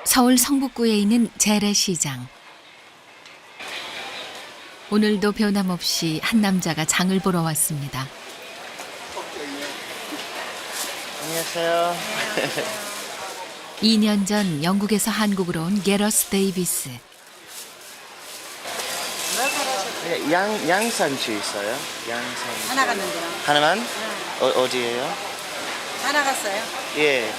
서울 성북구에 있는 재래시장. 오늘도 변함없이 한 남자가 장을 보러 왔습니다. 안녕하세요. 2년 전 영국에서 한국으로 온 게러스 데이비스. 양산주 있어요? 양산주. 하나 갔는데요. 하나만? 어디예요? 하나 갔어요. 예.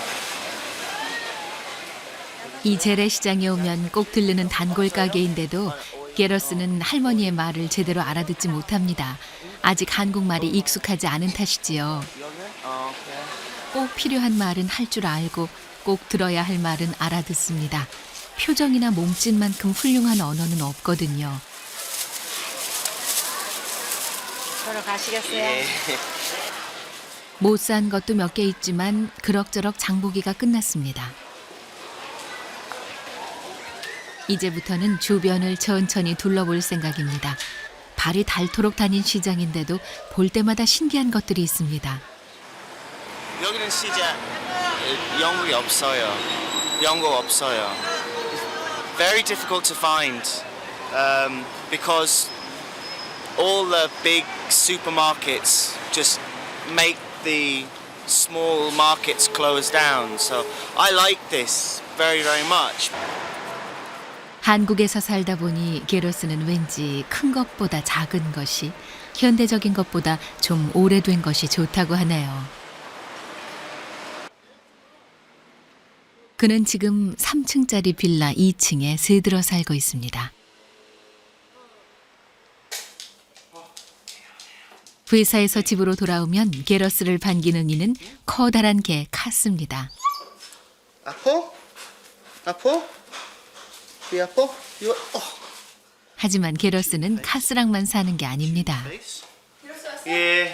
이 재래시장에 오면 꼭 들르는 단골 가게인데도 게러스는 할머니의 말을 제대로 알아듣지 못합니다. 아직 한국말이 익숙하지 않은 탓이지요. 꼭 필요한 말은 할 줄 알고 꼭 들어야 할 말은 알아듣습니다. 표정이나 몸짓만큼 훌륭한 언어는 없거든요. 보러 가시겠어요? 예. 못 산 것도 몇 개 있지만 그럭저럭 장보기가 끝났습니다. 이제부터는 주변을 천천히 둘러볼 생각입니다. 발이 닳도록 다닌 시장인데도 볼 때마다 신기한 것들이 있습니다. 여기는 시장 영국이 없어요. 영국 없어요. Very difficult to find because all the big supermarkets just make the small markets close down. So I like this very, very much. 한국에서 살다 보니 게러스는 왠지 큰 것보다 작은 것이, 현대적인 것보다 좀 오래된 것이 좋다고 하네요. 그는 지금 3층짜리 빌라 2층에 새들어 살고 있습니다. 회사에서 집으로 돌아오면 게러스를 반기는 이는 커다란 개 카스입니다. 아파? 아파? 이 아파? 하지만 게러스는 카스랑만 사는 게 아닙니다. 예.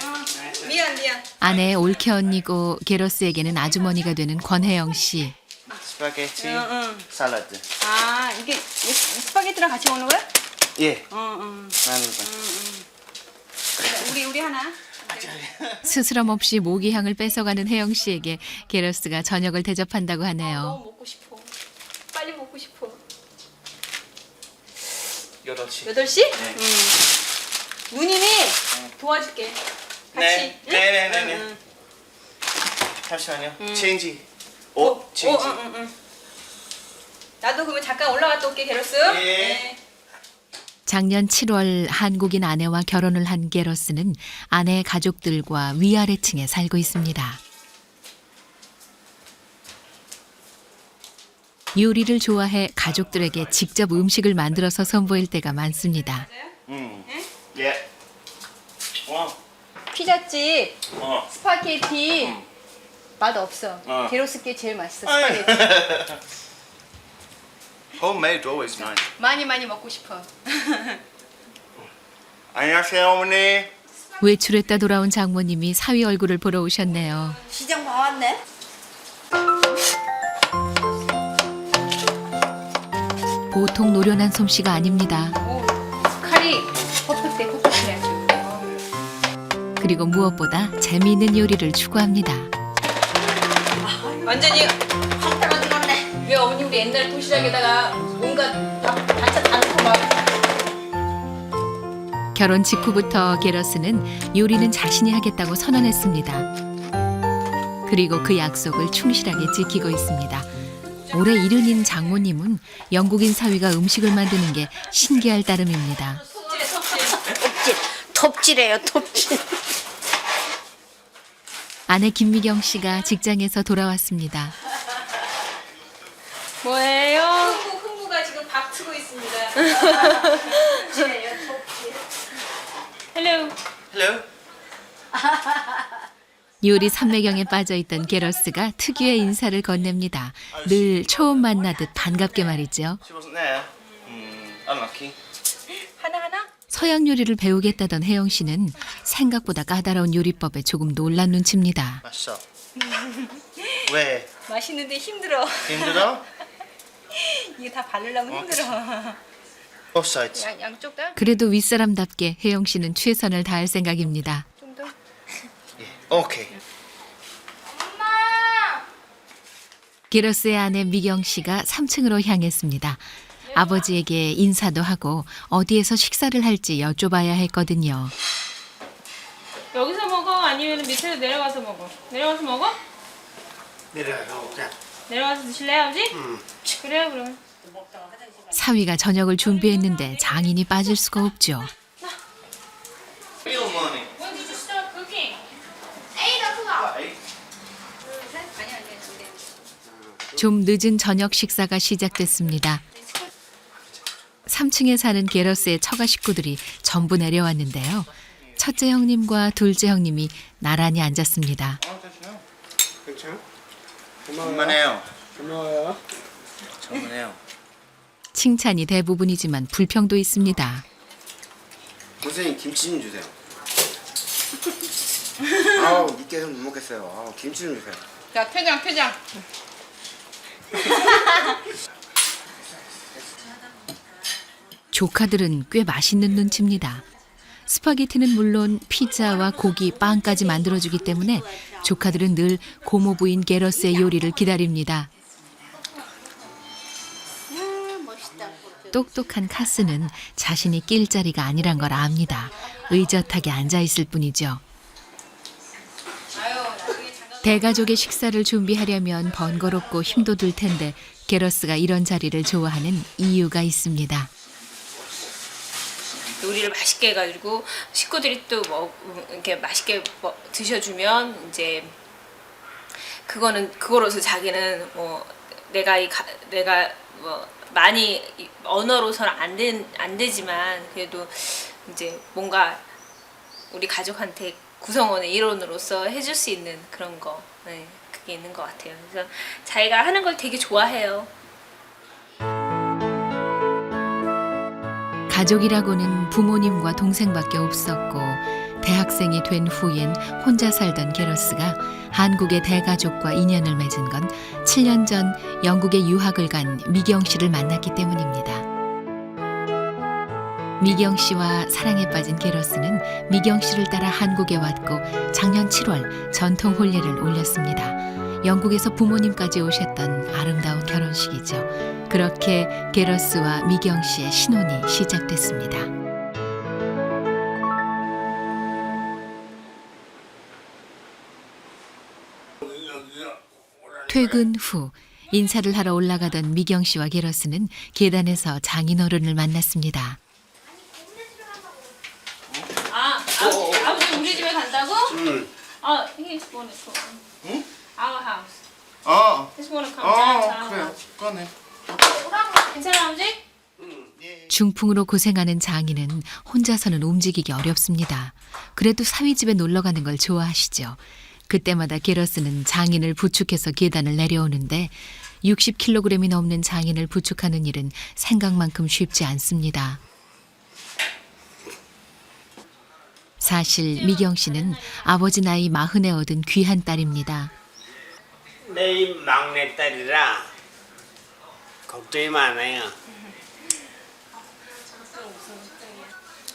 미안. 아내의 올케 언니고 게러스에게는 아주머니가 되는 권혜영 씨. 스파게티, 응. 샐러드. 아, 이게 스파게티랑 같이 먹는 거야? 예. 응. 나누자. 우리 하나. 스스럼 없이 모기향을 뺏어가는 혜영 씨에게 게러스가 저녁을 대접한다고 하네요. 너무 먹고 싶어. 빨리 먹고 싶어. 8시. 8시? 네. 누님이 도와줄게. 같이. 네네네네. 응. 잠시만요. 체인지. 체인지. 나도 그러면 잠깐 올라갔다 올게, 게러스. 예. 네. 작년 7월 한국인 아내와 결혼을 한 게러스는 아내의 가족들과 위아래층에 살고 있습니다. 요리를 좋아해 가족들에게 직접 음식을 만들어서 선보일 때가 많습니다. 예. 와. 피자집 스파게티 맛 없어. 어. 게러스 게 제일 맛있어. 스파게티. Homemade always nice. 많이 먹고 싶어. 안녕하세요, 어머니. 외출했다 돌아온 장모님이 사위 얼굴을 보러 오셨네요. 시장 봐왔네. 보통 노련한 솜씨가 아닙니다. 오, 칼이 퍼펙트해 아주. 그리고 무엇보다 재미있는 요리를 추구합니다. 완전히 황타가 들었네. 왜 어머니 우리 옛날 도시락에다가 온갖 반찬 다 넣고 막. 결혼 직후부터 게러스는 요리는 자신이 하겠다고 선언했습니다. 그리고 그 약속을 충실하게 지키고 있습니다. 올해 70인 장모님은 영국인 사위가 음식을 만드는 게 신기할 따름입니다. 톱질이에요, 톱질. 아내 김미경 씨가 직장에서 돌아왔습니다. 뭐예요? 흥부가 지금 밥 트고 있습니다. 톱질이에요, 톱질. 헬로. Hello. 요리 삼매경에 빠져있던 게러스가 특유의 인사를 건넵니다. 늘 처음 만나듯 반갑게 말이죠. She wasn't there. Unlucky. 하나? 서양 요리를 배우겠다던 혜영 씨는 생각보다 까다로운 요리법에 조금 놀란 눈치입니다. 맛있어. 왜? 맛있는데 힘들어. 힘들어? 이게 다 바르려면 힘들어. Both sides. 양쪽 다? 그래도 윗사람답게 혜영 씨는 최선을 다할 생각입니다. 좀 더. 오케이. 게러스의 아내 미경 씨가 3층으로 향했습니다. 아버지에게 인사도 하고 어디에서 식사를 할지 여쭤봐야 했거든요. 여기서 먹어? 아니면 밑으로 내려가서 먹어? 내려가서 먹어? 내려가서 먹자. 내려가서 드실래 아버지? 그래요 그러면. 사위가 저녁을 준비했는데 장인이 빠질 수가 없죠. Real money. When did you start cooking? 좀 늦은 저녁 식사가 시작됐습니다. 3층에 사는 게러스의 처가 식구들이 전부 내려왔는데요. 첫째 형님과 둘째 형님이 나란히 앉았습니다. 괜찮아? 천만해요. 고마워요. 천만해요. 칭찬이 대부분이지만 불평도 있습니다. 선생님 김치 좀 주세요. 아우 니께서 못 먹겠어요. 아우 김치 좀 주세요. 자 퇴장. 조카들은 꽤 맛있는 눈치입니다. 스파게티는 물론 피자와 고기, 빵까지 만들어주기 때문에 조카들은 늘 고모 부인 게러스의 요리를 기다립니다. 똑똑한 카스는 자신이 낄 자리가 아니란 걸 압니다. 의젓하게 앉아있을 뿐이죠. 대가족의 식사를 준비하려면 번거롭고 힘도 들 텐데 게러스가 이런 자리를 좋아하는 이유가 있습니다. 요리를 맛있게 해가지고 식구들이 또 이렇게 맛있게 드셔주면 이제 그거로서 자기는 뭐 내가 뭐 많이 언어로서는 안 되지만 그래도 이제 뭔가 우리 가족한테 구성원의 일원으로서 해줄 수 있는 그런 거, 네, 그게 있는 것 같아요. 그래서 자기가 하는 걸 되게 좋아해요. 가족이라고는 부모님과 동생밖에 없었고 대학생이 된 후엔 혼자 살던 게러스가 한국의 대가족과 인연을 맺은 건 7년 전 영국에 유학을 간 미경 씨를 만났기 때문입니다. 미경 씨와 사랑에 빠진 게러스는 미경 씨를 따라 한국에 왔고 작년 7월 전통 혼례를 올렸습니다. 영국에서 부모님까지 오셨던 아름다운 결혼식이죠. 그렇게 게러스와 미경 씨의 신혼이 시작됐습니다. 퇴근 후 인사를 하러 올라가던 미경 씨와 게러스는 계단에서 장인어른을 만났습니다. 아버지 우리 집에 간다고? 응. He's wanna come. 응? Our house. 아, He's wanna come down. 그래. 꺼내. 괜찮아 아버지? 중풍으로 고생하는 장인은 혼자서는 움직이기 어렵습니다. 그래도 사위 집에 놀러 가는 걸 좋아하시죠. 그때마다 게러스는 장인을 부축해서 계단을 내려오는데 60kg이 넘는 장인을 부축하는 일은 생각만큼 쉽지 않습니다. 사실 미경 씨는 아버지 나이 40에 얻은 귀한 딸입니다. 내 막내딸이라 걱정이 많아요.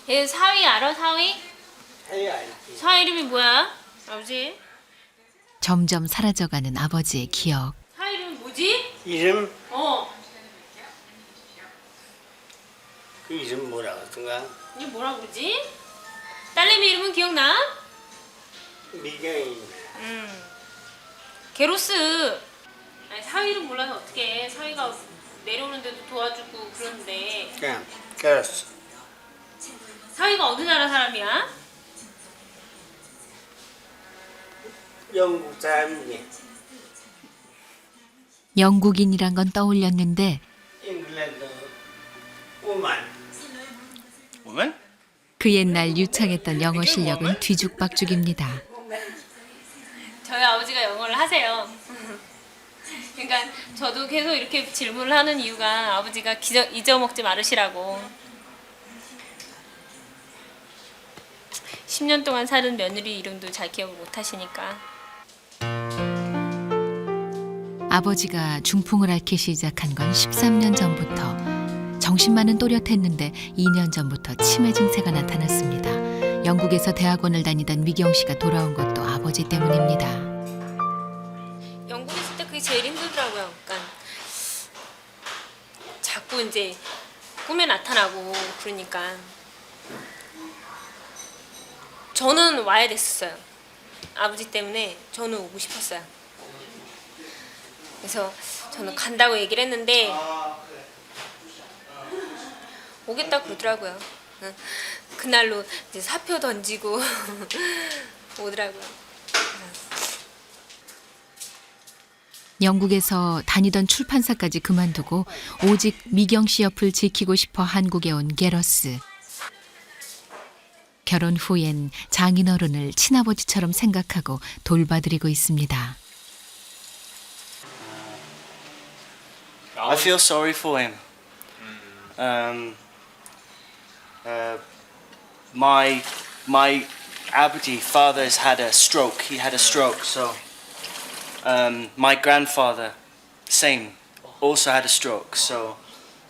얘 사위 알아 사위? 해야 알지. 사위 이름이 뭐야? 아버지? 점점 사라져가는 아버지의 기억. 사위 이름이 뭐지? 이름? 그 이름 뭐라고 쓴가? 이게 뭐라 그러지? 딸내미 이름은 기억나? 미경이. 게로스. 아니, 사위 이름 몰라서 어떡해. 사위가 내려오는데도 도와주고 그러는데. 그냥 게러스. 사위가 어느 나라 사람이야? 영국 사람이지. 영국인이란 건 떠올렸는데 잉글랜드 우만. Woman? 그 옛날 유창했던 영어 실력은 뒤죽박죽입니다. 저희 아버지가 영어를 하세요. 그러니까 저도 계속 이렇게 질문을 하는 이유가 아버지가 잊어먹지 말으시라고. 10년 동안 사는 며느리 이름도 잘 기억을 못 하시니까. 아버지가 중풍을 앓기 시작한 건 13년 전부터. 정신만은 또렷했는데 2년 전부터 치매 증세가 나타났습니다. 영국에서 대학원을 다니던 미경 씨가 돌아온 것도 아버지 때문입니다. 영국에 있을 때 그게 제일 힘들더라고요. 자꾸 이제 꿈에 나타나고 그러니까 저는 와야 됐었어요. 아버지 때문에 저는 오고 싶었어요. 그래서 저는 간다고 얘기를 했는데 오겠다 그러더라고요. 그날로 이제 사표 던지고 오더라고요. 영국에서 다니던 출판사까지 그만두고 오직 미경 씨 옆을 지키고 싶어 한국에 온 게러스. 결혼 후엔 장인어른을 친아버지처럼 생각하고 돌봐드리고 있습니다. I feel sorry for him. My Abdi father has had a stroke. He had a stroke, so my grandfather, same, also had a stroke. So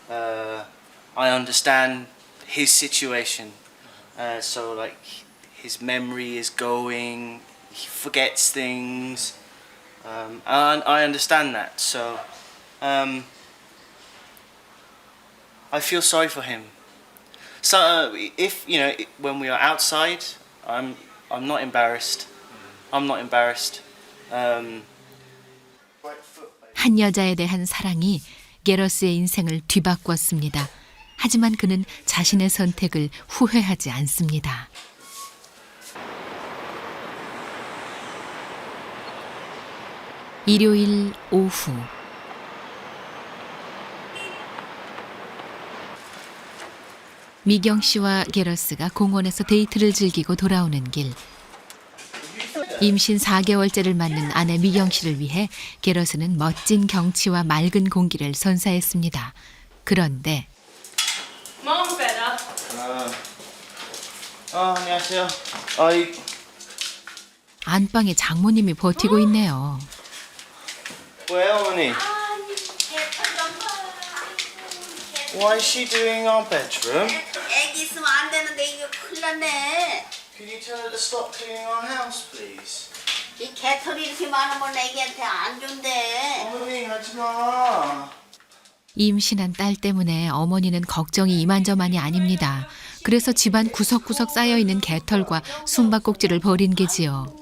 I understand his situation. So like his memory is going, he forgets things, and I understand that. So I feel sorry for him. So if you know, when we are outside, I'm not embarrassed. I'm not embarrassed. 한 여자에 대한 사랑이 게러스의 인생을 뒤바꿨습니다. 하지만 그는 자신의 선택을 후회하지 않습니다. 일요일 오후 미경 씨와 게러스가 공원에서 데이트를 즐기고 돌아오는 길. 임신 4개월째를 맞는 아내 미경 씨를 위해 게러스는 멋진 경치와 맑은 공기를 선사했습니다. 그런데 Mom better. 안녕하세요. 안방에 장모님이 버티고 있네요. 왜요, 어머니? Why is she doing our bedroom? 애기 있으면 안 되는데 이거 큰일 났네. Can you tell her to stop cleaning our house, please? 이 개털이 이렇게 많으면 애기한테 안 준대. 어머니, 하지 마. 임신한 딸 때문에 어머니는 걱정이 이만저만이 아닙니다. 그래서 집안 구석구석 쌓여있는 개털과 숨바꼭질을 벌인 게지요.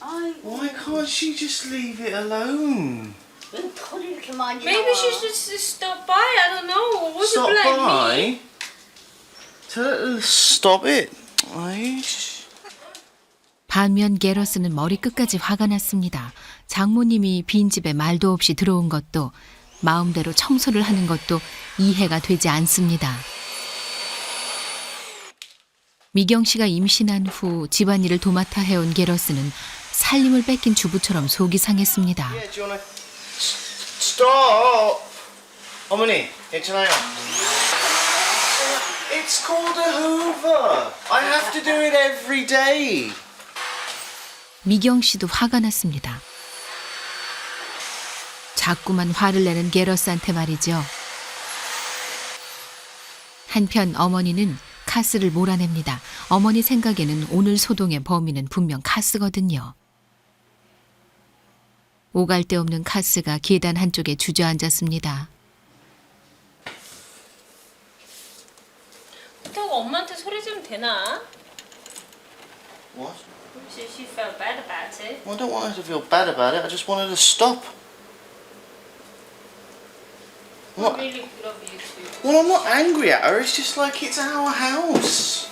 아이고, Why can't she just leave it alone? 왜 털이 이렇게 많이 Maybe 나와? she should just stop by. I don't know. What's Stop the plan? by. Tell her to stop it. 아이씨. 반면 게러스는 머리 끝까지 화가 났습니다. 장모님이 빈집에 말도 없이 들어온 것도 마음대로 청소를 하는 것도 이해가 되지 않습니다. 미경 씨가 임신한 후 집안일을 도맡아 해온 게러스는 살림을 뺏긴 주부처럼 속이 상했습니다. Yeah, do you wanna stop? 어머니, 괜찮아요. It's called a Hoover. I have to do it every day. 미경 씨도 화가 났습니다. 자꾸만 화를 내는 게러스한테 말이죠. 한편 어머니는 카스를 몰아냅니다. 어머니 생각에는 오늘 소동의 범인은 분명 카스거든요. 오갈 데 없는 카스가 계단 한쪽에 주저앉았습니다. 그렇다고 엄마한테 소리 지르면 되나? What? She felt bad about it. Well, I don't want her to feel bad about it. I just want her to stop. What? Really good of you too. Well, I'm not angry at her. It's just like it's our house.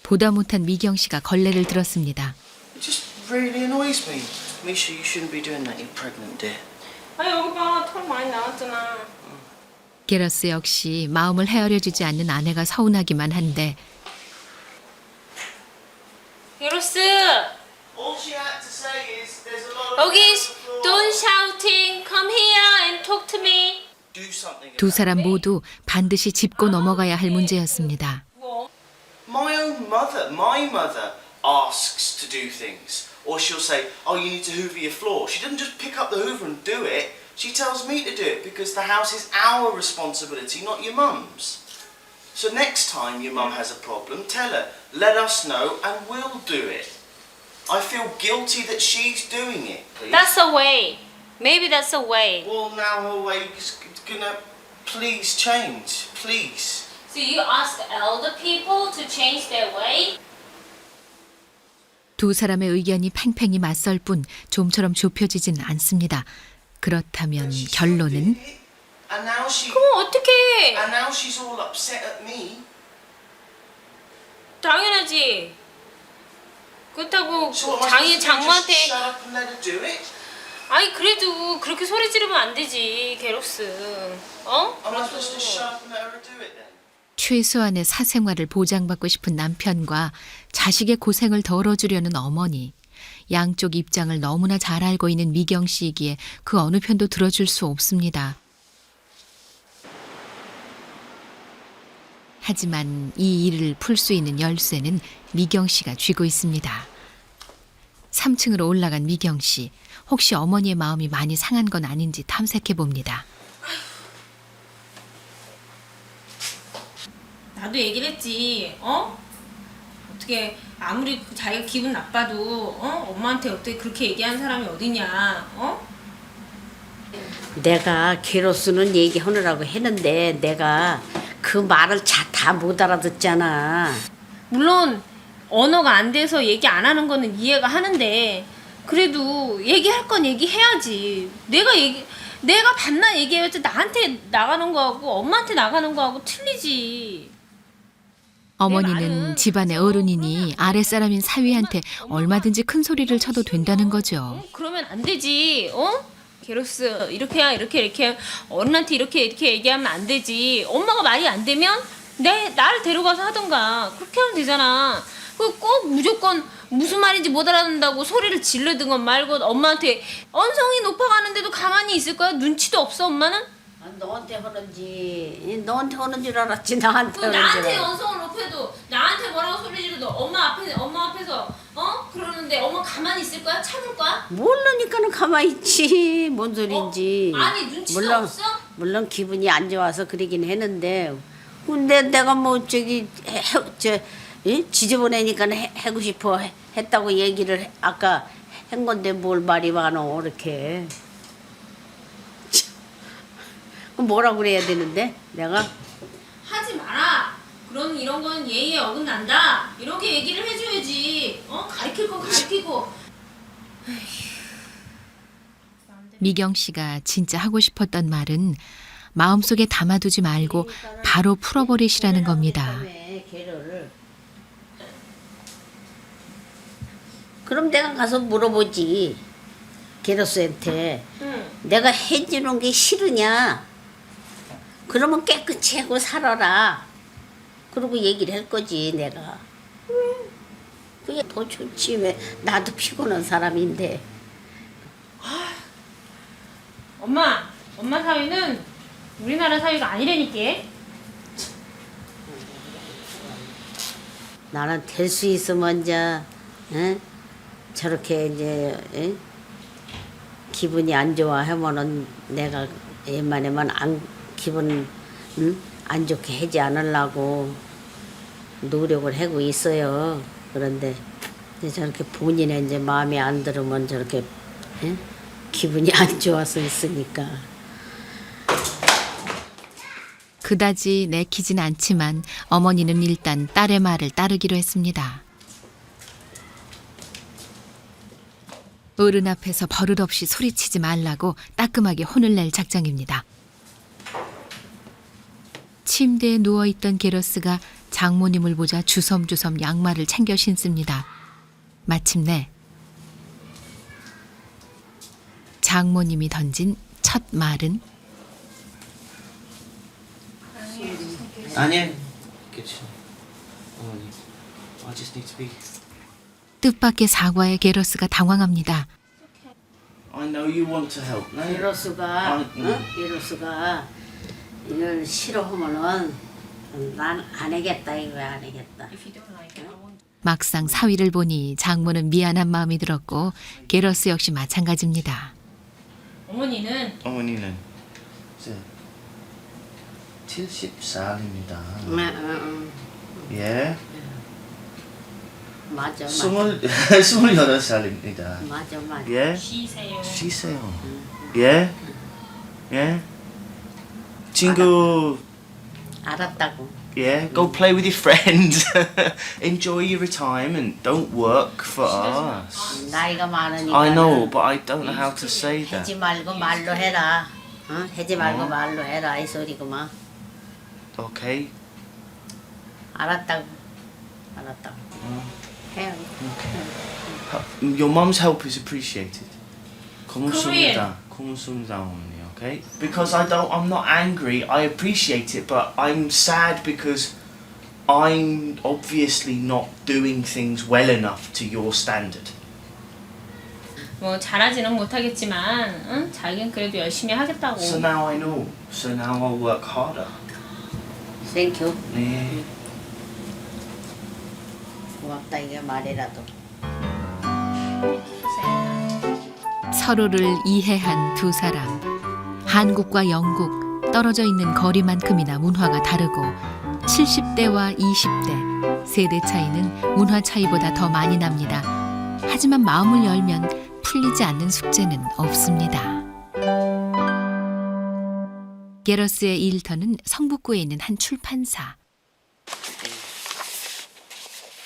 보다 못한 미경 씨가 걸레를 들었습니다. It just really annoys me. Misha, you shouldn't be doing that. You're pregnant, dear. 아 여기 봐, 털 많이 나왔잖아. 게러스 역시 마음을 헤아려주지 않는 아내가 서운하기만 한데 게로스 All she had to say is there's a lot of 여기 don't shouting. Come here and talk to me. do something. 두 사람 모두 반드시 짚고 넘어가야 할 문제였습니다. 뭐? My own mother, my mother asks to do things. Or she'll say, oh, you need to hoover your floor. She doesn't just pick up the hoover and do it. She tells me to do it because the house is our responsibility, not your mum's. So next time your mum has a problem, tell her, let us know and we'll do it. I feel guilty that she's doing it, please. That's the way. Maybe that's a way. Well, now her way is gonna please change, please. So you ask elder people to change their way? 두 사람의 의견이 팽팽히 맞설 뿐 좀처럼 좁혀지진 않습니다. 그렇다면 결론은 And now 그럼 어떡해? and now she's all upset at me. 당연하지. 그렇다고 So what am I supposed to do? Just 장모한테 shut up and let her do it? 아니 그래도 그렇게 소리 지르면 안 되지 게로스. 어? Am I supposed to shut up and let her do it then? 최소한의 사생활을 보장받고 싶은 남편과 자식의 고생을 덜어주려는 어머니. 양쪽 입장을 너무나 잘 알고 있는 미경 씨이기에 그 어느 편도 들어줄 수 없습니다. 하지만 이 일을 풀 수 있는 열쇠는 미경 씨가 쥐고 있습니다. 3층으로 올라간 미경 씨. 혹시 어머니의 마음이 많이 상한 건 아닌지 탐색해 봅니다. 나도 얘기를 했지. 어? 어떻게 아무리 자기가 기분 나빠도 엄마한테 어떻게 그렇게 얘기하는 사람이 어디냐. 어? 내가 게로스는 얘기하느라고 했는데 내가 그 말을 다 못 알아듣잖아. 물론 언어가 안 돼서 얘기 안 하는 거는 이해가 하는데 그래도 얘기할 건 얘기해야지. 내가 반나 얘기해야지 나한테 나가는 거하고 엄마한테 나가는 거하고 틀리지. 어머니는 집안의 어른이니 아랫사람인 사위한테 얼마든지 큰 소리를 쳐도 된다는 거죠. 그러면 안 되지. 게로스 이렇게 이렇게 어른한테 이렇게 얘기하면 안 되지. 엄마가 말이 안 되면 나를 데려가서 하던가 그렇게 하면 되잖아. 꼭 무조건 무슨 말인지 못 알아듣는다고 소리를 지르든 말고 엄마한테 언성이 높아가는데도 가만히 있을 거야? 눈치도 없어 엄마는? 너한테 하는 줄 알았지. 나한테 하는 줄 나한테 알았지. 언성을 높여도 나한테 뭐라고 소리 지르도 엄마 앞에서 그러는데 엄마 가만히 있을 거야? 참을 거야? 모르니까는 가만히 있지. 뭔 소린지. 아니 눈치도 없어? 물론 기분이 안 좋아서 그러긴 했는데 근데 내가 뭐 지저분하니까 하고 싶어 했다고 얘기를 아까 한 건데 뭘 말이 많어 이렇게. 그럼 뭐라고 그래야 되는데 내가? 하지 마라. 이런 건 예의에 어긋난다. 이렇게 얘기를 해줘야지. 가르칠 건 가르치고. 미경 씨가 진짜 하고 싶었던 말은 마음속에 담아두지 말고 바로 풀어버리시라는 겁니다. 그럼 내가 가서 물어보지. 게로스한테. 응. 내가 해주는 게 싫으냐? 그러면 깨끗이 하고 살아라. 그러고 얘기를 할 거지 내가. 그게 더 좋지. 왜 나도 피곤한 사람인데. 엄마 사위는 우리나라 사위가 아니라니까. 나는 될 수 있으면 이제 저렇게 이제 기분이 안 좋아 하면은 내가 웬만하면 기분 안 좋게 하지 않으려고 노력을 하고 있어요. 그런데 이제 저렇게 본인의 이제 마음에 안 들으면 저렇게 기분이 안 좋아서 있으니까. 그다지 내키진 않지만 어머니는 일단 딸의 말을 따르기로 했습니다. 어른 앞에서 버릇없이 소리치지 말라고 따끔하게 혼을 낼 작정입니다. 침대에 누워있던 게러스가 장모님을 보자 주섬주섬 양말을 챙겨 신습니다. 마침내 장모님이 던진 첫 말은 아니야. 괜찮아. 어머니, I just need to be. 뜻밖의 사과에 게러스가 당황합니다. I know you want to help. No, 게로스가 게로스가 이걸 싫어하면은 난 안 하겠다 이거 안 하겠다. 막상 사위를 보니 장모는 미안한 마음이 들었고 게러스 역시 마찬가지입니다. 어머니는 어머니는 이제 70살입니다. 예. 맞아. 28살입니다. 맞아. 예. 쉬세요. 쉬세요. Yeah? Yeah? 친구, 알았다고. yeah? Go play with your friends. Enjoy your retirement. Don't work for us. 나이가 많으니까. I know, but I don't know how to say that. 하지 말고 말로 해라. 어? 하지 말고 말로 해라 이 소리구만. Okay? 알았다고. 알았다고. 해. Your mum's help is appreciated. 고맙습니다. 고맙습니다, 어머니. Okay? Because I'm not angry. I appreciate it, but I'm sad because I'm obviously not doing things well enough to your standard. 뭐 잘하지는 못하겠지만, 응? 자기는 그래도 열심히 하겠다고. So now I know. So now I'll work harder. 땡큐. 네. 고맙다 이게 말이라도. 서로를 이해한 두 사람. 한국과 영국 떨어져 있는 거리만큼이나 문화가 다르고 70대와 20대 세대 차이는 문화 차이보다 더 많이 납니다. 하지만 마음을 열면 풀리지 않는 숙제는 없습니다. 게러스의 일터는 성북구에 있는 한 출판사.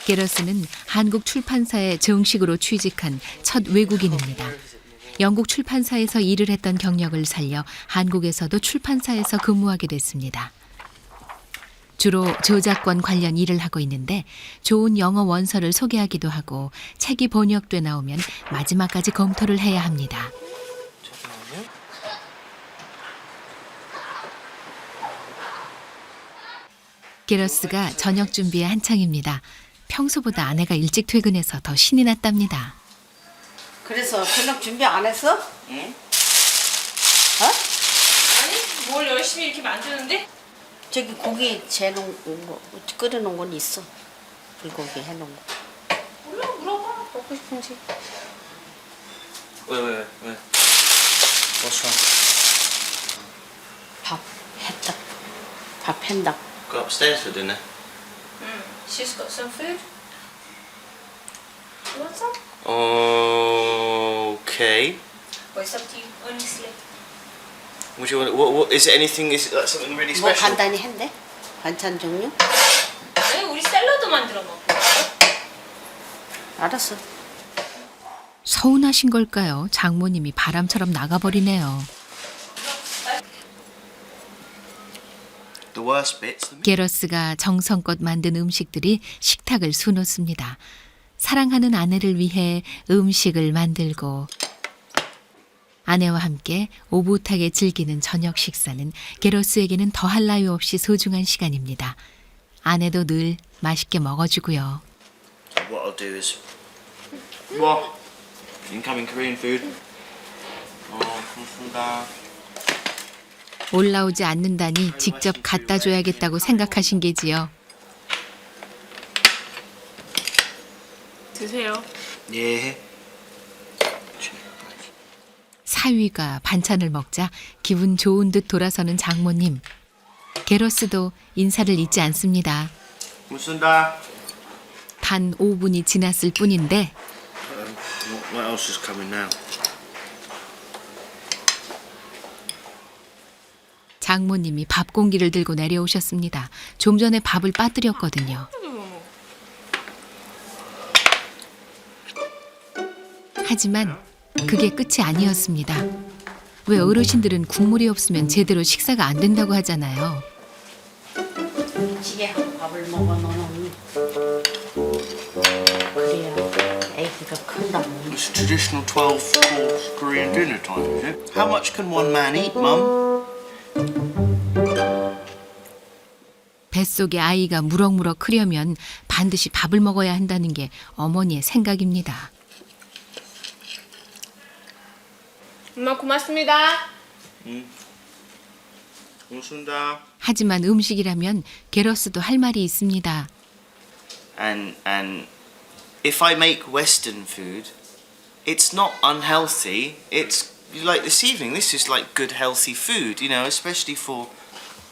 게러스는 한국 출판사에 정식으로 취직한 첫 외국인입니다. 영국 출판사에서 일을 했던 경력을 살려 한국에서도 출판사에서 근무하게 됐습니다. 주로 저작권 관련 일을 하고 있는데 좋은 영어 원서를 소개하기도 하고 책이 번역돼 나오면 마지막까지 검토를 해야 합니다. 게러스가 저녁 준비에 한창입니다. 평소보다 아내가 일찍 퇴근해서 더 신이 났답니다. 그래서 저녁 준비 안 했어? 응? 어? 아니, 뭘 열심히 이렇게 만드는데? 저기 고기 재놓은 거 끓여놓은 건 있어. 불고기 해놓은 거. 몰라, 물어봐. 먹고 싶은지. Wait. What's wrong? 밥 했다. 밥 한다. Go upstairs for dinner. She's got some food. You want some? Okay. Well, it's up to you, honestly. Would you want? What is it? Anything? Is it like something really 뭐 special? 간단히 했네? 반찬 종류? 아니, 우리 샐러드 만들어 먹고. 알았어. 서운하신 걸까요? 장모님이 바람처럼 나가버리네요. The worst bits. 게러스가 정성껏 만든 음식들이 식탁을 수놓습니다. 사랑하는 아내를 위해 음식을 만들고 아내와 함께 오붓하게 즐기는 저녁 식사는 게러스에게는 더할 나위 없이 소중한 시간입니다. 아내도 늘 맛있게 먹어주고요. What I'll do is. What? Incoming Korean food. 감사합니다. 올라오지 않는다니 직접 갖다 줘야겠다고 생각하신 게지요. 드세요. 예. 사위가 반찬을 먹자 기분 좋은 듯 돌아서는 장모님. 게러스도 인사를 잊지 않습니다. 감사합니다. 단 5분이 지났을 뿐인데 What else is coming now? 장모님이 밥 공기를 들고 내려오셨습니다. 좀 전에 밥을 빠뜨렸거든요. 하지만 그게 끝이 아니었습니다. 왜 어르신들은 국물이 없으면 제대로 식사가 안 된다고 하잖아요. 찌개하고 밥을 먹어 너는. 그래야 애기가 큰다고. It's a traditional 12-course Korean dinner time, is it? How much can one man eat, Mum? 뱃속에 아이가 무럭무럭 크려면 반드시 밥을 먹어야 한다는 게 어머니의 생각입니다. 엄마 고맙습니다. 감사합니다. 하지만 음식이라면 게러스도 할 말이 있습니다. And if I make Western food, it's not unhealthy. It's like this evening. This is like good healthy food, you know, especially for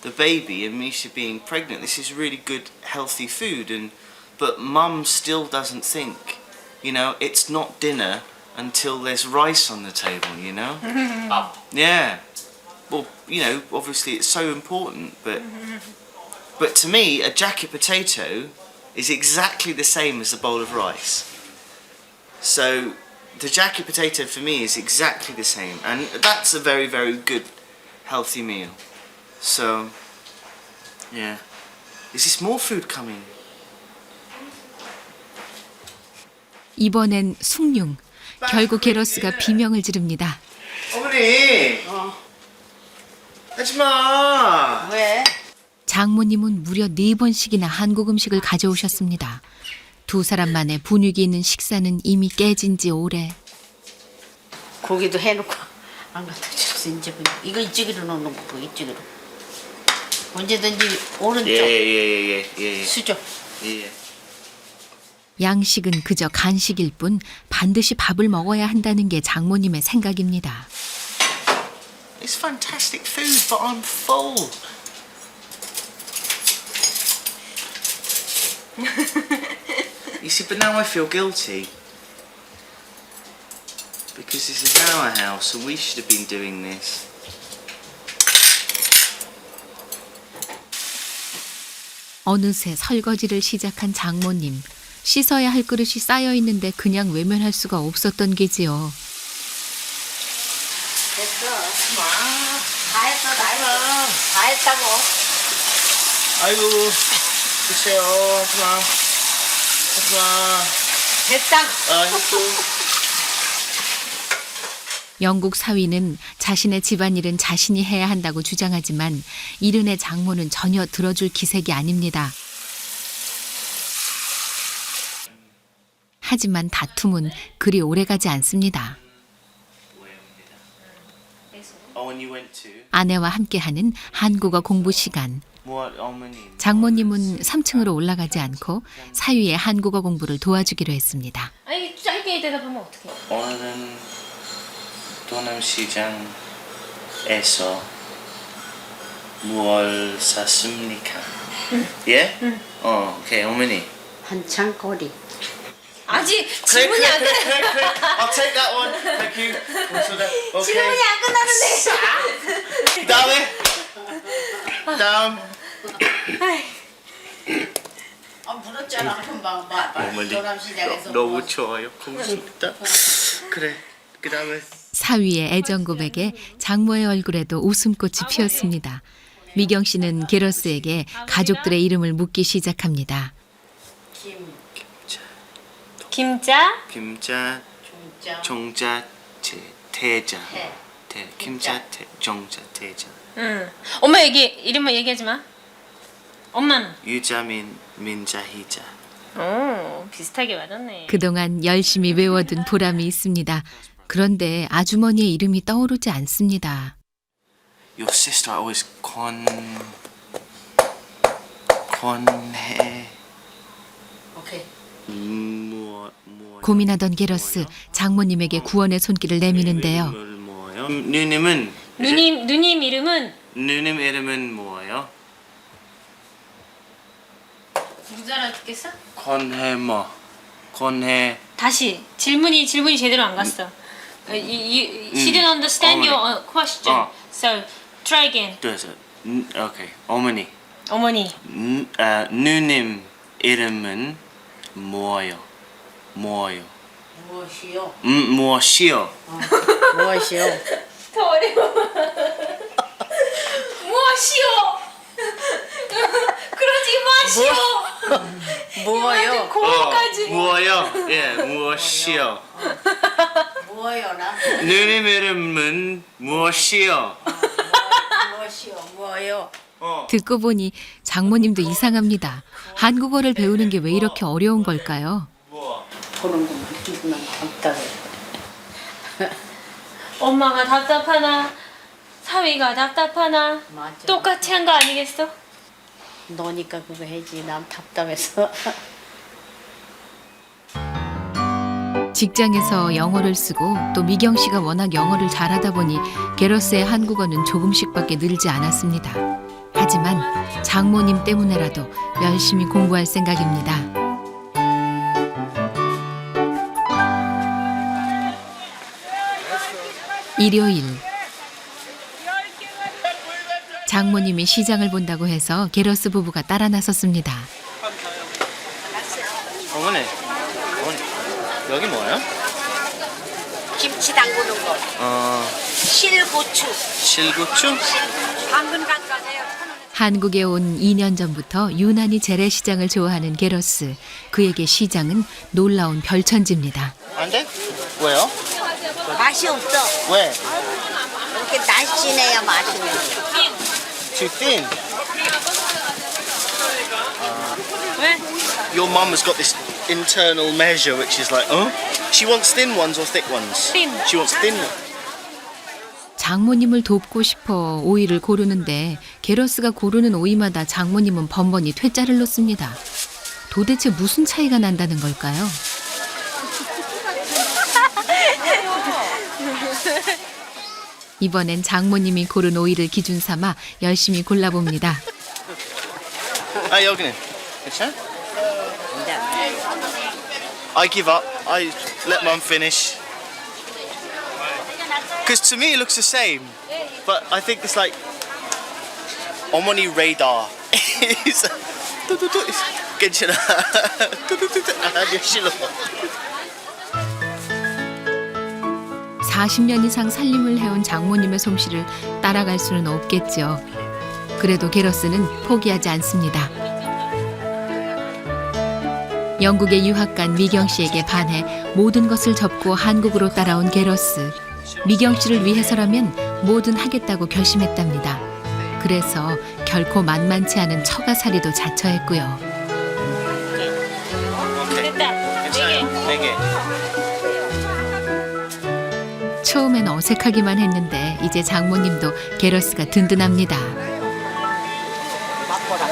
the baby and Misha being pregnant. This is really good healthy food, but Mum still doesn't think, you know, it's not dinner until there's rice on the table, you know? Yeah. Well, you know, obviously it's so important, but to me, a jacket potato is exactly the same as a bowl of rice. So the jacket potato for me is exactly the same, and that's a very, very good, healthy meal. So, yeah. Is this more food coming? 이번엔 숭늉. 결국 게러스가 비명을 지릅니다. 어머니! 하지마! 왜? 장모님은 무려 4번씩이나 한국 음식을 가져오셨습니다. 두 사람만의 분위기 있는 식사는 이미 깨진 지 오래. 고기도 해놓고 안 갖다 줬어. 이제 이거 이쪽으로 넣는 거고 이쪽으로. 언제든지 오른쪽 예. 수저. 예. 양식은 그저 간식일 뿐 반드시 밥을 먹어야 한다는 게 장모님의 생각입니다. It's fantastic food, but I'm full. You see, but now I feel guilty. Because this is our house and we should have been doing this. 어느새 설거지를 시작한 장모님. 씻어야 할 그릇이 쌓여 있는데 그냥 외면할 수가 없었던 게지요. 됐어. 다 했어, 다 했다고. 아이고, 드세요. 하지마. 됐다고. 아이고. 영국 사위는 자신의 집안일은 자신이 해야 한다고 주장하지만 이른의 장모는 전혀 들어줄 기색이 아닙니다. 하지만 다툼은 그리 오래가지 않습니다. 아내와 함께하는 한국어 공부 시간. 장모님은 3층으로 올라가지 않고 사위의 한국어 공부를 도와주기로 했습니다. 아니 짧게 대답하면 어떡해? 오늘은 도남시장에서 무얼 샀습니까? 예? 오케이, 어머니. 한창 거리. 아직 질문이 안 끝. I'll take that one. Thank you. Okay. 질문이 안 끝났는데. 다음. 물었잖아 금방 어머니. 도남시장에서. 너무 좋아요. 고맙습니다. 그래. 그다음에 사위의 애정 고백에 장모의 얼굴에도 웃음꽃이 피었습니다. 미경 씨는 게러스에게 가족들의 이름을 묻기 시작합니다. 김자, 종자, 태자. 김자, 종자, 태자. 응. 엄마 이름만 얘기하지 마. 엄마는? 유자민, 민자, 희자. 비슷하게 맞았네. 그동안 열심히 외워둔 보람이 있습니다. 그런데 아주머니의 이름이 떠오르지 않습니다. Your sister always 권해. 오케이. 고민하던 게러스, 장모님에게 구원의 손길을 내미는데요. 누님은 누님 이름은? 누님 이름은 뭐예요? 무슨 알아듣겠어? 권해. 다시 질문이 제대로 안 갔어. She didn't understand your question. So try again. 오케이. 어머니. 누님 이름은 뭐예요? 무엇이요? 무엇이요? 무엇이요? 더 어려워. 무엇이요? 그러지 마시오. 뭐요? 고까지. 뭐예요? 예, 무엇이요? 뭐요 나? 누님 이름은 무엇이요? 뭐요? 듣고 보니 장모님도 이상합니다. 한국어를 배우는 게 왜 이렇게 어려운 걸까요? 보는 것만 난 답답해. 엄마가 답답하나 사위가 답답하나 맞아. 똑같이 한 거 아니겠어? 너니까 그거 해지. 난 답답해서. 직장에서 영어를 쓰고 또 미경 씨가 워낙 영어를 잘하다 보니 게러스의 한국어는 조금씩밖에 늘지 않았습니다. 하지만 장모님 때문에라도 열심히 공부할 생각입니다. 일요일. 장모님이 시장을 본다고 해서 게러스 부부가 따라 나섰습니다. 어머니, 여기 뭐예요? 김치 담그는 거. 실고추. 실고추? 당근 간간해요. 한국에 온 2년 전부터 유난히 재래시장을 좋아하는 게러스. 그에게 시장은 놀라운 별천지입니다. 안 돼? 왜요? 맛이 없어. 왜? 이렇게 날씬해야 맛있는 거. Too thin. Your mum has got this internal measure which is like, she wants thin ones or thick ones? Thin. She wants thin ones. 장모님을 돕고 싶어 오이를 고르는데 게러스가 고르는 오이마다 장모님은 번번이 퇴짜를 놓습니다. 도대체 무슨 차이가 난다는 걸까요? 이번엔 장모님이 고른 오이를 기준 삼아 열심히 골라봅니다. 아, 여기는 괜찮아? I give up. I let mum finish. Because to me it looks the same, but I think it's like 어머니 radar. It's 괜찮아. 아주 싫어. 40년 이상 살림을 해온 장모님의 솜씨를 따라갈 수는 없겠죠. 그래도 게러스는 포기하지 않습니다. 영국의 유학간 미경 씨에게 반해 모든 것을 접고 한국으로 따라온 게러스. 미경 씨를 위해서라면 뭐든 하겠다고 결심했답니다. 그래서 결코 만만치 않은 처가살이도 자처했고요. 괜찮아요. 4개. 처음엔 어색하기만 했는데 이제 장모님도 게러스가 든든합니다. 맛보라.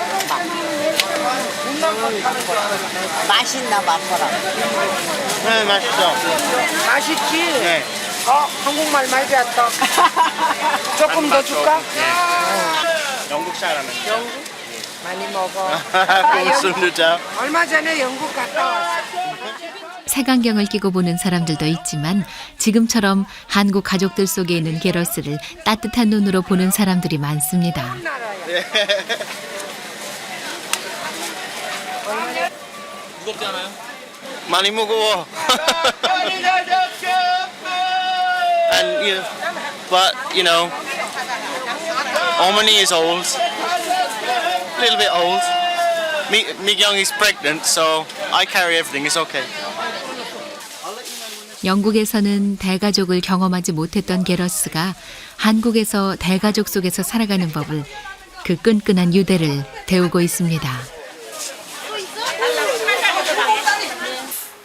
맛있나 맛보라. 네, 맛있어. 맛있지? 네. 한국말 많이 배웠다. 조금 더 줄까? 영국 사람은. 많이 먹어. 고맙습니다. 얼마 전에 영국 갔다 왔어. 색안경을 끼고 보는 사람들도 있지만 지금처럼 한국 가족들 속에 있는 게러스를 따뜻한 눈으로 보는 사람들이 많습니다. 무겁지 않아요? 많이 무거워. And you know, 어머니 is old, a little bit old. Migyong is pregnant, so I carry everything. It's okay. 영국에서는 대가족을 경험하지 못했던 게러스가 한국에서 대가족 속에서 살아가는 법을 그 끈끈한 유대를 배우고 있습니다.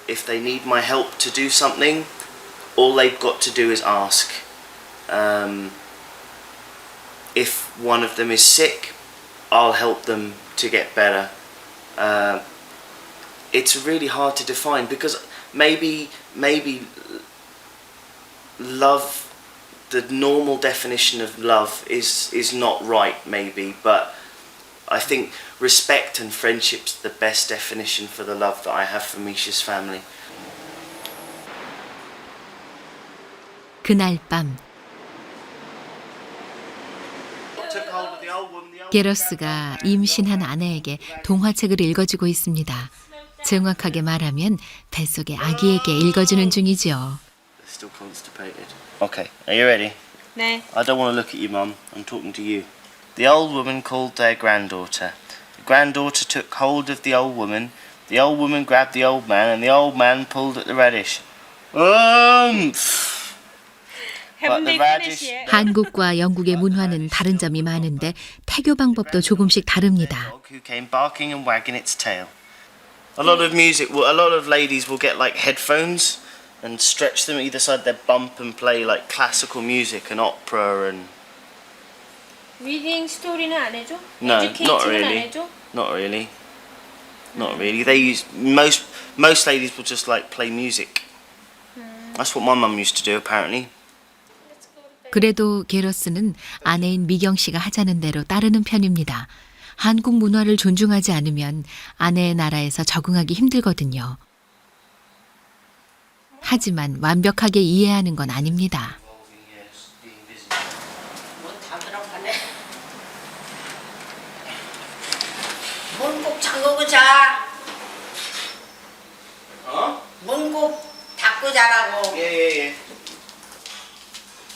If they need my help to do something, all they've got to do is ask. If one of them is sick, I'll help them to get better. It's really hard to define because maybe love, the normal definition of love is not right maybe, but I think respect and friendship's the best definition for the love that I have for Misha's family. 그날 밤 게러스가 임신한 아내에게 동화책을 읽어주고 있습니다. 정확하게 말하면 뱃속의 아기에게 읽어주는 중이죠. Still constipated. Okay, are you ready? 네. I don't want to look at you, Mum. I'm talking to you. The old woman called their granddaughter. The granddaughter took hold of the old woman. The old woman grabbed the old man, and the old man pulled at the radish. But the radish. 한국과 영국의 문화는 다른 점이 많은데 태교 방법도 조금씩 다릅니다. Who came barking and wagging its tail. A lot of music. A lot of ladies will get like headphones and stretch them either side their bump and play like classical music and opera and. 리딩 스토리는 안 해줘? No, not 에듀케이팅은 안 really. 해줘? Not really. Not really. They use most ladies will just like play music. That's what my mum used to do apparently. 그래도 게러스는 아내인 미경 씨가 하자는 대로 따르는 편입니다. 한국 문화를 존중하지 않으면 아내의 나라에서 적응하기 힘들거든요. 하지만 완벽하게 이해하는 건 아닙니다. 문 꼭 잠그고 자. 어? 문 꼭 닫고 자라고. 예.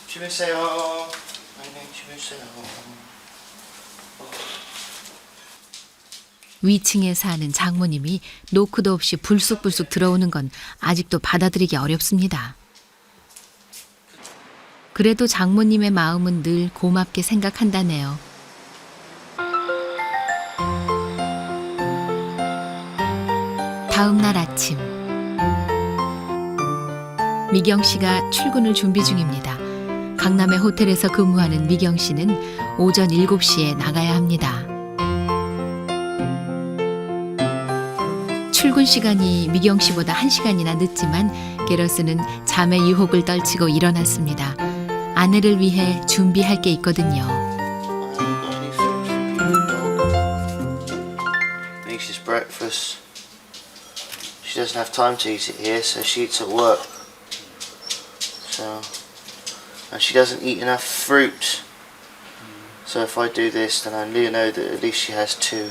주무세요. 안녕히 주무세요. 위층에 사는 장모님이 노크도 없이 불쑥불쑥 들어오는 건 아직도 받아들이기 어렵습니다. 그래도 장모님의 마음은 늘 고맙게 생각한다네요. 다음 날 아침, 미경 씨가 출근을 준비 중입니다. 강남의 호텔에서 근무하는 미경 씨는 오전 7시에 나가야 합니다. 출근 시간이 미경 씨보다 1시간이나 늦지만 게러스는 잠의 유혹을 떨치고 일어났습니다. 아내를 위해 준비할 게 있거든요. Makes his breakfast. She doesn't have time to eat it here, so she eats at work. And she doesn't eat enough fruit. So if I do this, then I know that at least she has 2.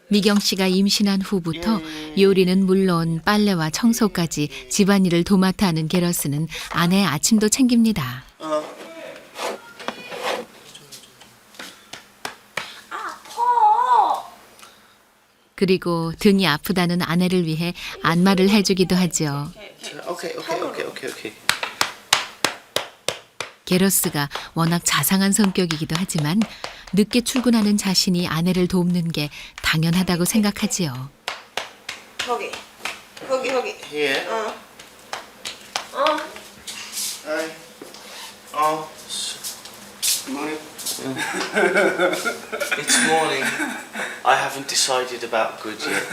미경 씨가 임신한 후부터 요리는 물론 빨래와 청소까지 집안일을 도맡아 하는 게러스는 아내의 아침도 챙깁니다. 그리고 등이 아프다는 아내를 위해 안마를 해주기도 하죠. Okay. 게러스가 워낙 자상한 성격이기도 하지만 늦게 출근하는 자신이 아내를 돕는 게 당연하다고 생각하지요. 거기. Here. Hi. Oh. Morning. It's morning. I haven't decided about good yet.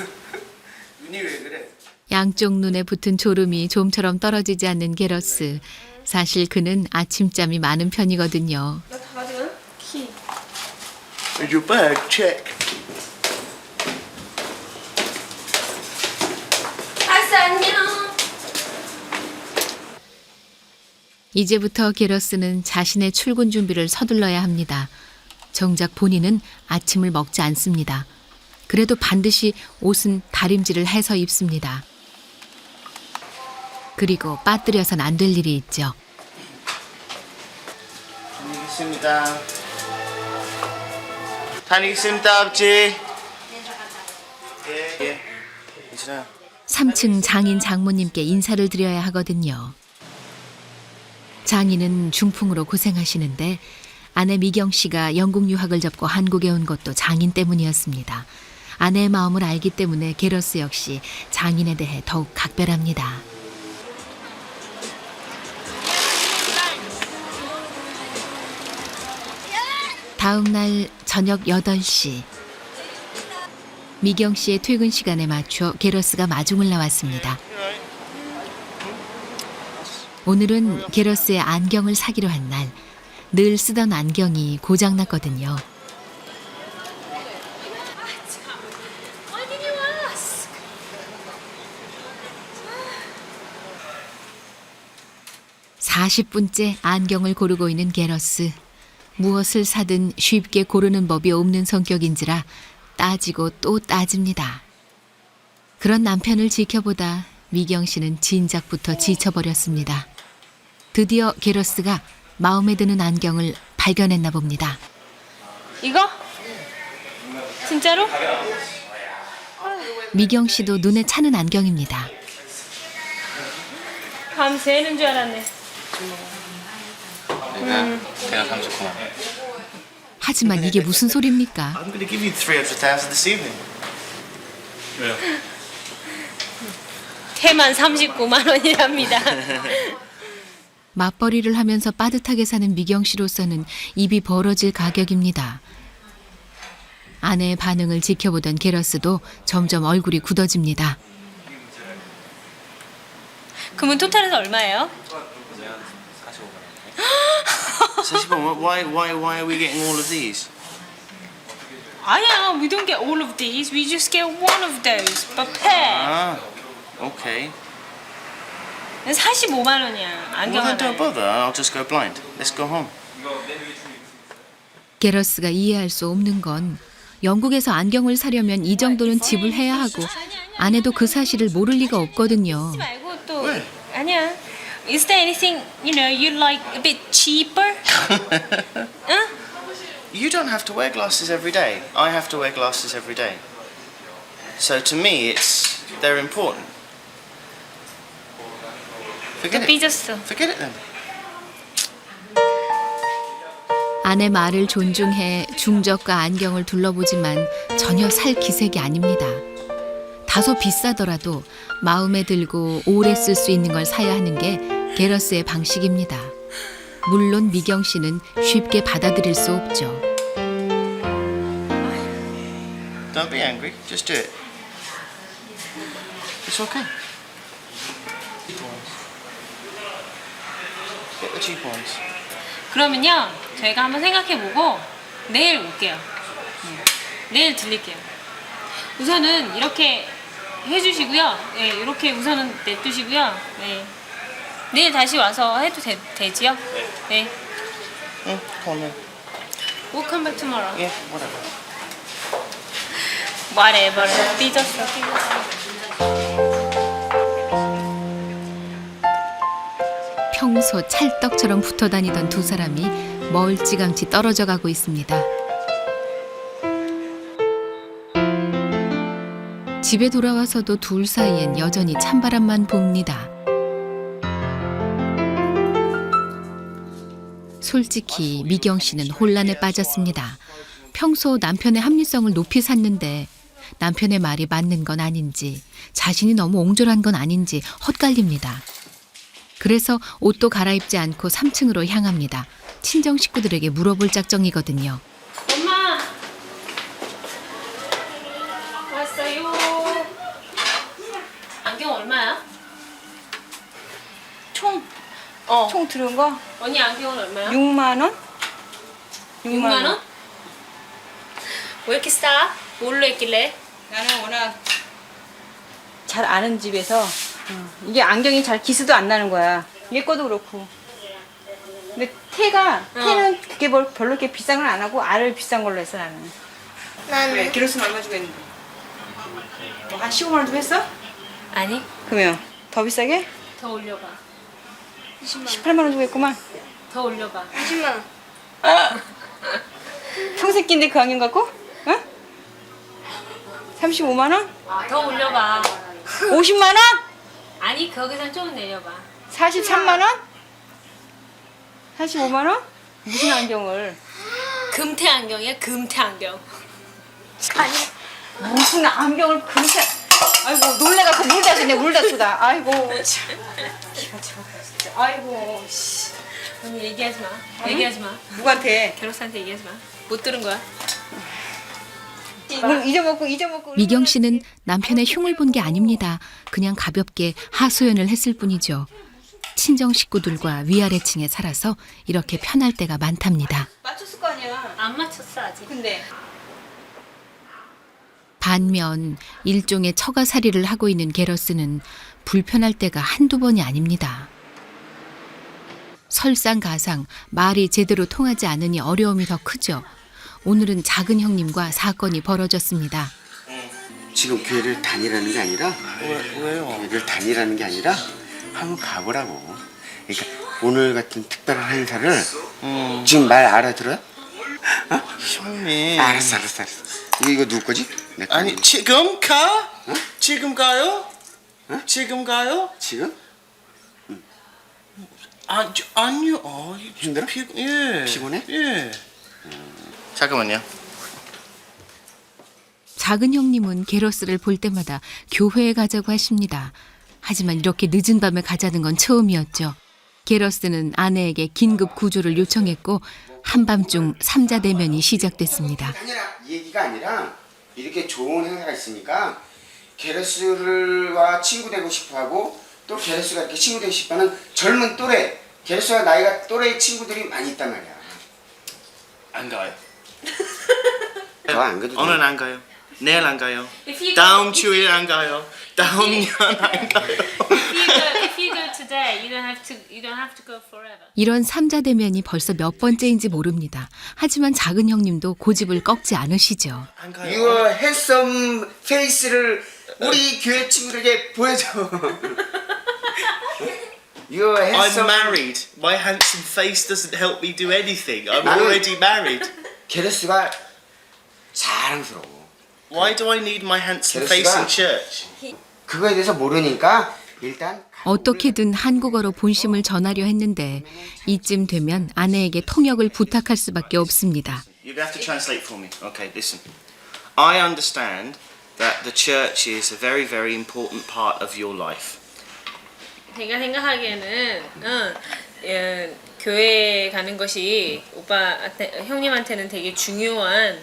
양쪽 눈에 붙은 졸음이 좀처럼 떨어지지 않는 게러스. 사실 그는 아침잠이 많은 편이거든요. 나 다 가져가? 키. Is your bag? Check. 아싸 안녕. 이제부터 게러스는 자신의 출근 준비를 서둘러야 합니다. 정작 본인은 아침을 먹지 않습니다. 그래도 반드시 옷은 다림질을 해서 입습니다. 그리고 빠뜨려선 안 될 일이 있죠. 다니겠습니다. 다니겠습니다, 아버지. 예. 괜찮아요. 3층 장인 장모님께 인사를 드려야 하거든요. 장인은 중풍으로 고생하시는데 아내 미경 씨가 영국 유학을 접고 한국에 온 것도 장인 때문이었습니다. 아내의 마음을 알기 때문에 게러스 역시 장인에 대해 더욱 각별합니다. 다음 날 저녁 8시. 미경 씨의 퇴근 시간에 맞춰 게러스가 마중을 나왔습니다. 오늘은 게러스의 안경을 사기로 한 날. 늘 쓰던 안경이 고장났거든요. 어디니 왔어? 40분째 안경을 고르고 있는 게러스. 무엇을 사든 쉽게 고르는 법이 없는 성격인지라 따지고 또 따집니다. 그런 남편을 지켜보다 미경 씨는 진작부터 지쳐버렸습니다. 드디어 게러스가 마음에 드는 안경을 발견했나 봅니다. 이거? 진짜로? 미경 씨도 눈에 차는 안경입니다. 밤새는 줄 알았네. 그냥 39만. 하지만 이게 무슨 소리입니까? I'm going to give you 300,000 this evening. 태만 39만 원이랍니다. 맞벌이를 하면서 빠듯하게 사는 미경 씨로서는 입이 벌어질 가격입니다. 아내의 반응을 지켜보던 게러스도 점점 얼굴이 굳어집니다. 그러면 토탈에서 얼마예요? 45만. Why are we getting all of these? 아니야, we don't get all of these. We just get one of those per pair. Ah, okay. 45만 원이야. 안경 Well, then don't 하나에. bother. I'll just go blind. Let's go home. 게러스가 이해할 수 없는 건 영국에서 안경을 사려면 이 정도는 지불해야 하고 아내도 그 사실을 모를 리가 없거든요. 하지 말고 또 왜? 아니야. Is there anything you like a bit cheaper? 응? You don't have to wear glasses every day. I have to wear glasses every day. So to me, they're important. Forget it. 삐졌어. Forget it then. 아내 말을 존중해 중저가 안경을 둘러보지만 전혀 살 기색이 아닙니다. 다소 비싸더라도 마음에 들고 오래 쓸 수 있는 걸 사야 하는 게 게러스의 방식입니다. 물론 미경 씨는 쉽게 받아들일 수 없죠. Don't be angry. Just do it. It's okay. Get the cheap ones. 그러면요, 저희가 한번 생각해보고 내일 올게요. 내일 들릴게요. 우선은 이렇게 해주시고요. 네, 이렇게 우선은 냅두시고요. 네. 내일 다시 와서 해도 되지요? 네. Come on then. We'll come back tomorrow. Yeah, whatever. Whatever. 삐졌어. 평소 찰떡처럼 붙어 다니던 두 사람이 멀찌감치 떨어져 가고 있습니다. 집에 돌아와서도 둘 사이엔 여전히 찬바람만 붑니다. 솔직히 미경 씨는 혼란에 빠졌습니다. 평소 남편의 합리성을 높이 샀는데 남편의 말이 맞는 건 아닌지 자신이 너무 옹졸한 건 아닌지 헛갈립니다. 그래서 옷도 갈아입지 않고 3층으로 향합니다. 친정 식구들에게 물어볼 작정이거든요. 엄마! 왔어요. 안경 얼마야? 총 어. 총 들은 거 언니 안경은 얼마야? 6만 원? 6만 원? 왜 이렇게 싸? 뭘로 했길래? 나는 워낙 잘 아는 집에서 이게 안경이 잘 기스도 안 나는 거야. 얘 거도 그렇고. 근데 태는 그게 별로 이렇게 비싼 건 안 하고 알을 비싼 걸로 했어 나는. 그래, 기로수는 얼마 주고 했는데? 뭐 한 15만 원 주고 했어? 아니, 그러면 더 비싸게? 더 올려봐. 18만 원 주고 했구만. 더 올려봐. 평생끼인데 그 안경 갖고? 어? 35만 원? 더 올려봐. 50만 원? 아니, 거기선 좀 내려봐. 43만 원? 45만 원? 무슨 안경을? 금태 안경이야, 금태 안경. 무슨 안경을 그렇게 아이고 놀래갖고 물 다쓰네 물 다쓰다 아이고 참 기가 차가 진짜 아이고 씨 언니 얘기하지 마. 얘기하지 마. 누구한테 게러스한테 얘기하지 마. 못 들은 거야. 뭘 잊어먹고 미경 씨는 남편의 흉을 본 게 아닙니다. 그냥 가볍게 하소연을 했을 뿐이죠. 친정 식구들과 위아래층에 살아서 이렇게 편할 때가 많답니다. 맞췄을 거 아니야 안 맞췄어, 아직. 근데 반면 일종의 처가살이를 하고 있는 게러스는 불편할 때가 한두 번이 아닙니다. 설상가상 말이 제대로 통하지 않으니 어려움이 더 크죠. 오늘은 작은 형님과 사건이 벌어졌습니다. 지금 교회를 다니라는 게 아니라 왜요? 교회를 다니라는 게 아니라 한번 가보라고. 그러니까 오늘 같은 특별한 행사를 지금 말 알아들어요? 어? 형님. 알았어. 이거 누구 거지? 내 거. 아니 지금 가? 어? 지금 가요? 어? 지금 가요? 지금? 아니요. 힘들어? 예. 피곤해? 예. 잠깐만요. 작은 형님은 게러스를 볼 때마다 교회에 가자고 하십니다. 하지만 이렇게 늦은 밤에 가자는 건 처음이었죠. 게러스는 아내에게 긴급 구조를 요청했고 한밤중 삼자 대면이 시작됐습니다. 이 얘기가 아니라 이렇게 좋은 행사가 있으니까 게러스와 친구 되고 싶어하고 또 게러스가 이렇게 친구 되고 싶어하는 젊은 또래 게러스와 나이가 또래의 친구들이 많이 있단 말이야. 안 가요. 너 안 가도 돼. 오늘 안 가요. 내일 안 가요. If you 다음 go- 주일 안 가요. 다음 년 안 가요. If you if you go today, you don't have to go forever. 이런 삼자대면이 벌써 몇 번째인지 모릅니다. 하지만 작은 형님도 고집을 꺾지 않으시죠. Your handsome face를 우리 교회 친구들에게 보여줘. Your I'm handsome. married. My handsome face doesn't help me do anything. I'm 나는- already married. 게르스가 자랑스러워. Why do I need my handsome Yes, face in sir. church? 그거에 대해서 모르니까 일단 어떻게든 한국어로 본심을 전하려 했는데 이쯤 되면 아내에게 통역을 부탁할 수밖에 없습니다. You have to translate for me. Okay, listen. I understand that the church is a very, very important part of your life. 제가 생각하기에는 교회 가는 것이 형님한테는 되게 중요한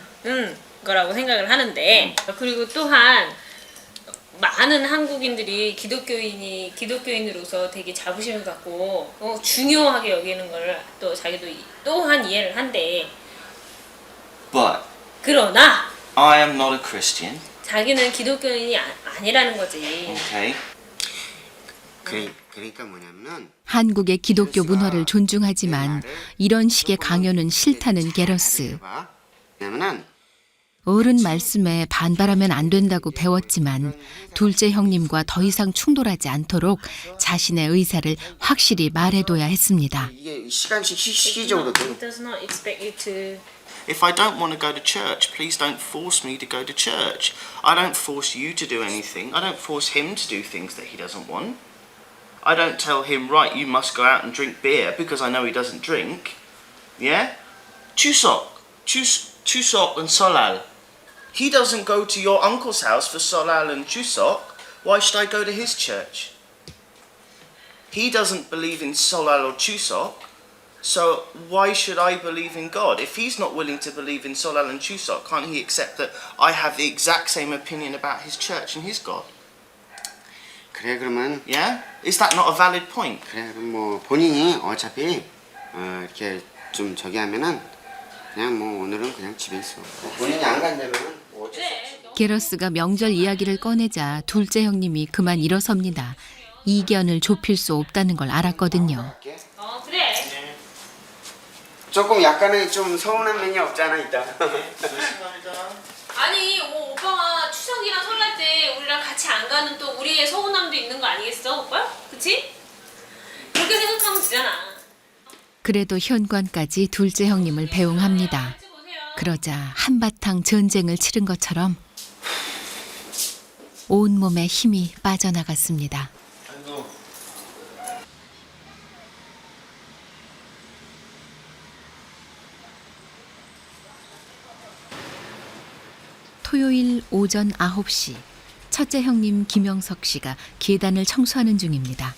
거라고 생각을 하는데 그리고 또한 많은 한국인들이 기독교인으로서 되게 자부심을 갖고 중요하게 여기는 걸 또 자기도 또한 이해를 한대. But 그러나 I am not a Christian. 자기는 기독교인이 아니라는 거지. Okay. 그러니까 뭐냐면은 한국의 기독교 문화를 존중하지만 이런 식의 강요는 싫다는 게러스. 왜냐면은 어른 말씀에 반발하면 안 된다고 배웠지만 둘째 형님과 더 이상 충돌하지 않도록 자신의 의사를 확실히 말해둬야 했습니다. 이게 시기적으로도 It does not expect you to. If I don't want to go to church, please don't force me to go to church. I don't force you to do anything. I don't force him to do things that he doesn't want. I don't tell him, right, you must go out and drink beer because I know he doesn't drink. Yeah? Chuseok and Solal. He doesn't go to your uncle's house for Solal and Chuseok. Why should I go to his church? He doesn't believe in Solal or Chuseok. So why should I believe in God? If he's not willing to believe in Solal and Chuseok, can't he accept that I have the exact same opinion about his church and his God? 그래 그러면 Yeah? Is that not a valid point? 그래 그럼 뭐 본인이 어차피 이렇게 좀 저기 하면은 그냥 뭐 오늘은 그냥 집에 있어. 본인이 안 간다면 뭐 어쩔 수 없지. 게러스가 명절 이야기를 꺼내자 둘째 형님이 그만 일어섭니다. 이견을 좁힐 수 없다는 걸 알았거든요. 그래. 조금 약간의 좀 서운한 면이 없잖아 있다. 아니 오빠가 추석이나 설날 때 우리랑 같이 안 가는 또 우리의 서운함도 있는 거 아니겠어 오빠? 그치? 그렇게 생각하면 되잖아. 그래도 현관까지 둘째 형님을 배웅합니다. 그러자 한바탕 전쟁을 치른 것처럼 온몸에 힘이 빠져나갔습니다. 토요일 오전 9시 첫째 형님 김영석 씨가 계단을 청소하는 중입니다.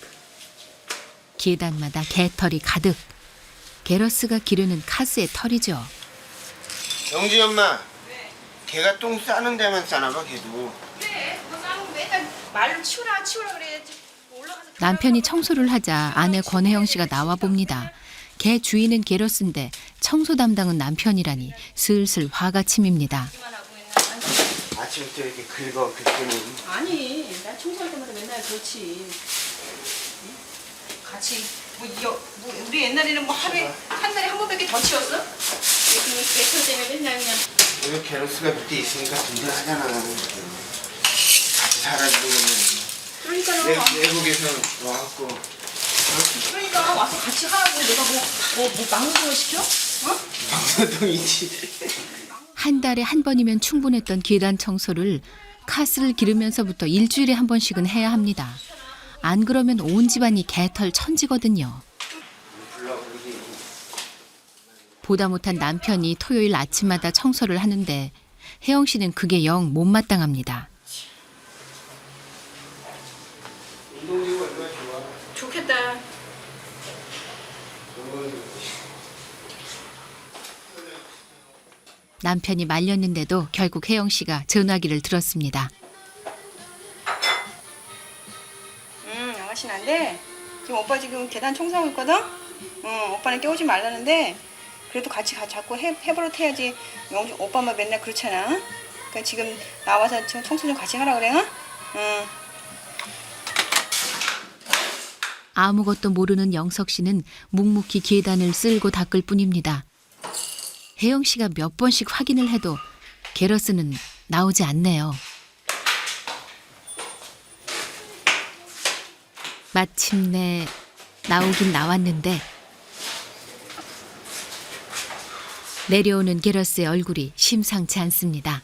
계단마다 개털이 가득. 게러스가 기르는 카스의 털이죠. 영지 엄마. 걔가 똥 싸는 데만 싸나 봐 걔도. 그래, 그거 싸면 맨날 말로 치우라 그래야지. 올라가서 남편이 청소를 하자 아내 권혜영 씨가 나와 봅니다. 개 주인은 게러스인데 청소 담당은 남편이라니 슬슬 화가 침입니다. 아침부터 이렇게 긁더니 아니, 나 청소할 때마다 맨날 그렇지. 같이 우리 옛날에는 뭐 하루에 한 달에 한 번밖에 더 치웠어? 매출 때문에 맨날 그냥. 여기 게러스가 밑에 있으니까 든든하잖아. 같이 살아주고 그러니까 외국에서 와갖고 그러니까 와서 같이 하라고 내가 뭐 막노동을 시켜? 어? 방송이지. 한 달에 한 번이면 충분했던 계단 청소를 카스를 기르면서부터 일주일에 한 번씩은 해야 합니다. 안 그러면 온 집안이 개털 천지거든요. 보다 못한 남편이 토요일 아침마다 청소를 하는데 혜영 씨는 그게 영 못마땅합니다. 좋겠다. 남편이 말렸는데도 결국 혜영 씨가 전화기를 들었습니다. 양아씨는 안 돼. 지금 오빠 지금 계단 청소하고 있거든? 오빠는 깨우지 말라는데 그래도 같이 자꾸 해버릇 해야지. 영주 오빠만 맨날 그렇잖아. 그러니까 지금 나와서 청소 좀 같이 하라 그래, 응? 아무것도 모르는 영석 씨는 묵묵히 계단을 쓸고 닦을 뿐입니다. 혜영 씨가 몇 번씩 확인을 해도 게러스는 나오지 않네요. 마침내 나오긴 나왔는데 내려오는 게러스의 얼굴이 심상치 않습니다.